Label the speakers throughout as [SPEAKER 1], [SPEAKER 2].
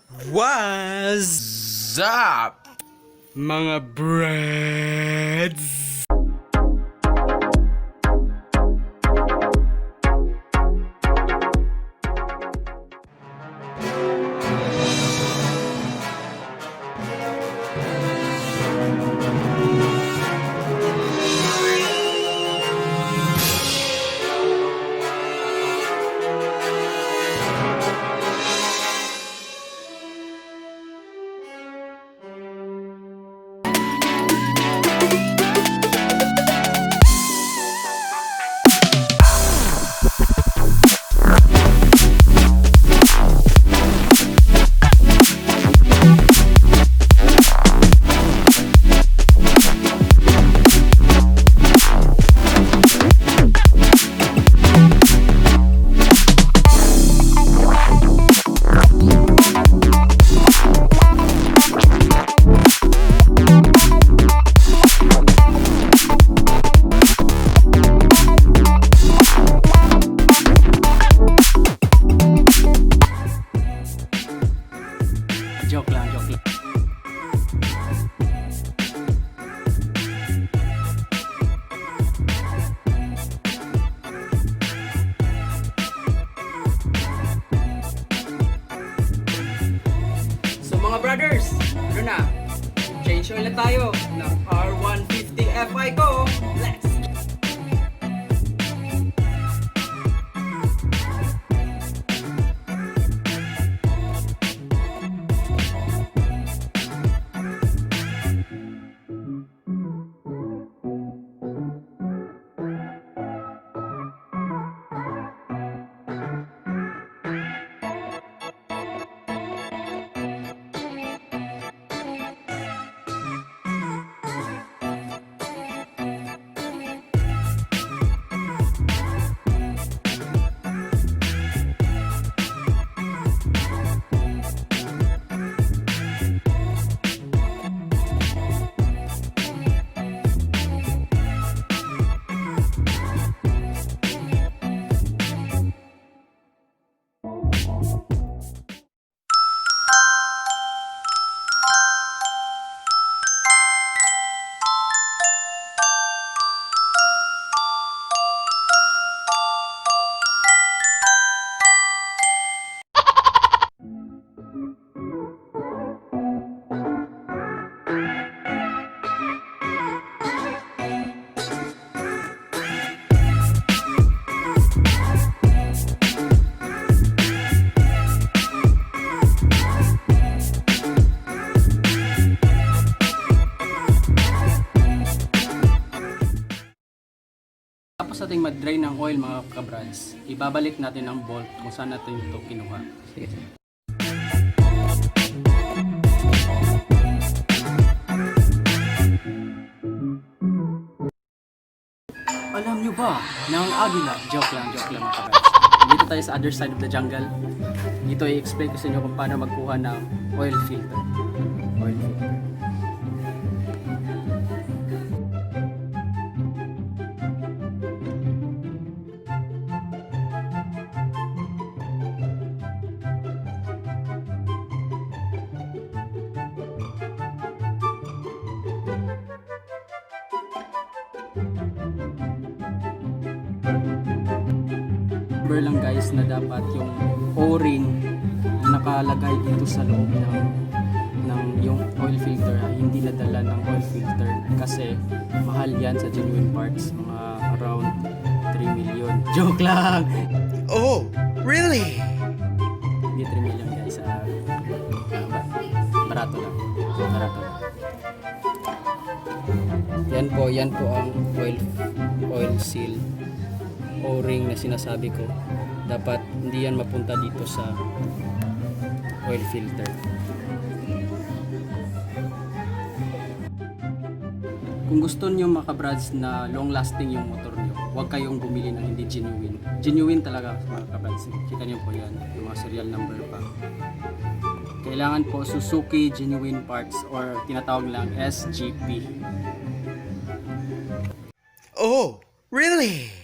[SPEAKER 1] What's up, mga brads?
[SPEAKER 2] Joke lang, joke lang. So mga brothers, ano na? Change oil na tayo ng R150 FI ko. Let's tapos nating mag-drain ng oil mga kabrads, ibabalik natin ang bolt kung saan natin ito kinuha. Sige. Alam nyo ba na ang agila, joke lang mga kabrads. Dito tayo sa other side of the jungle. Dito i-explain ko sa inyo kung paano magkuha ng oil filter. Oil filter. Remember lang guys na dapat yung o-ring na nakalagay dito sa loob ng yung oil filter hindi nadala ng oil filter kasi mahal yan sa genuine parts, mga around 3 million. Joke lang!
[SPEAKER 1] Oh, really?
[SPEAKER 2] Hindi 3 million guys, barato lang. Yan po ang oil seal o-ring na sinasabi ko. Dapat hindi yan mapunta dito sa oil filter. Kung gusto niyo mga kabrads na long lasting yung motor niyo, huwag kayong bumili ng hindi genuine. Genuine talaga mga kabrads. Kita niyo po yan, yung mga serial number pa. Kailangan po Suzuki genuine parts or tinatawag lang SGP.
[SPEAKER 1] Oh, really?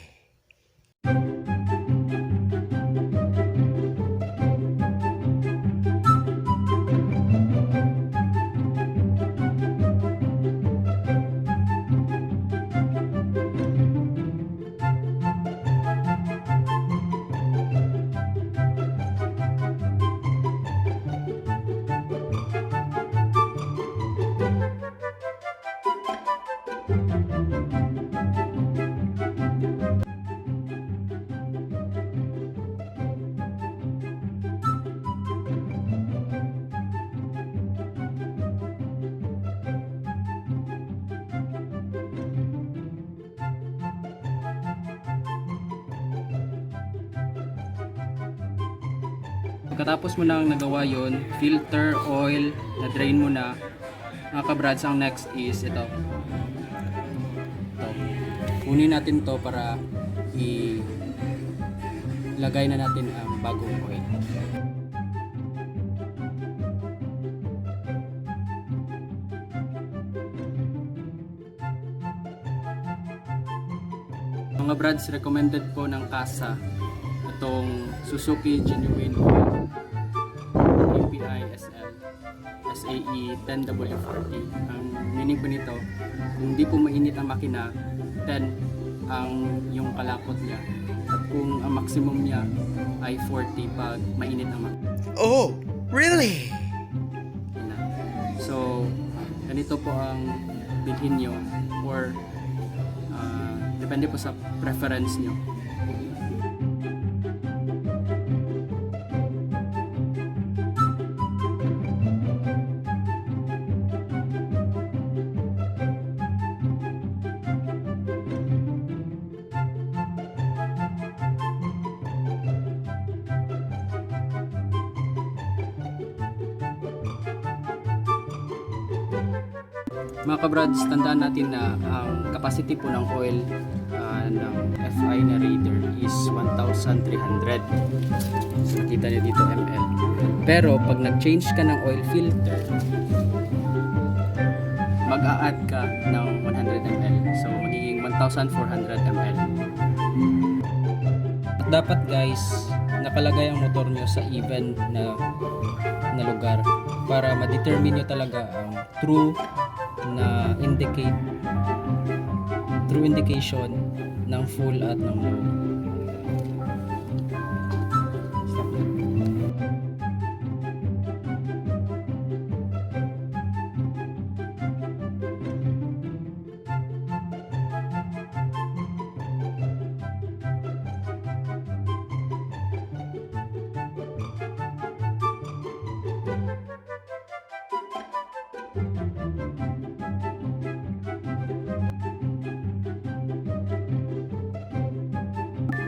[SPEAKER 2] Pagkatapos mo nang nagawa yon, filter, oil, na-drain mo na, mga kabrads, ang next is ito. Kunin natin to para ilagay na natin ang bagong oil. Mga brads, recommended po ng kasa itong Suzuki Genuine Oil API SL SAE 10W40. Ang meaning po nito, kung di po mainit ang makina, 10 ang yung kalapot niya, at kung ang maximum niya ay 40 pag mainit ang makina.
[SPEAKER 1] Oh, really?
[SPEAKER 2] So, ganito po ang bilhin nyo, or depende po sa preference nyo. Mga kabrads, tandaan natin na ang capacity po ng oil ng FI na Raider is 1,300. So, nakita niyo dito ml. Pero pag nag-change ka ng oil filter, mag-a-add ka ng 100 ml. So, magiging 1,400 ml. At dapat guys, nakalagay ang motor nyo sa even na lugar para ma-determine nyo talaga ang true indication ng full at ng low.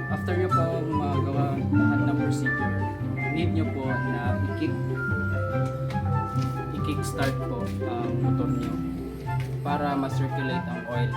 [SPEAKER 2] After nyo po magawa lahat ng procedure, need nyo po na i-kickstart po ang motor nyo para ma-circulate ang oil.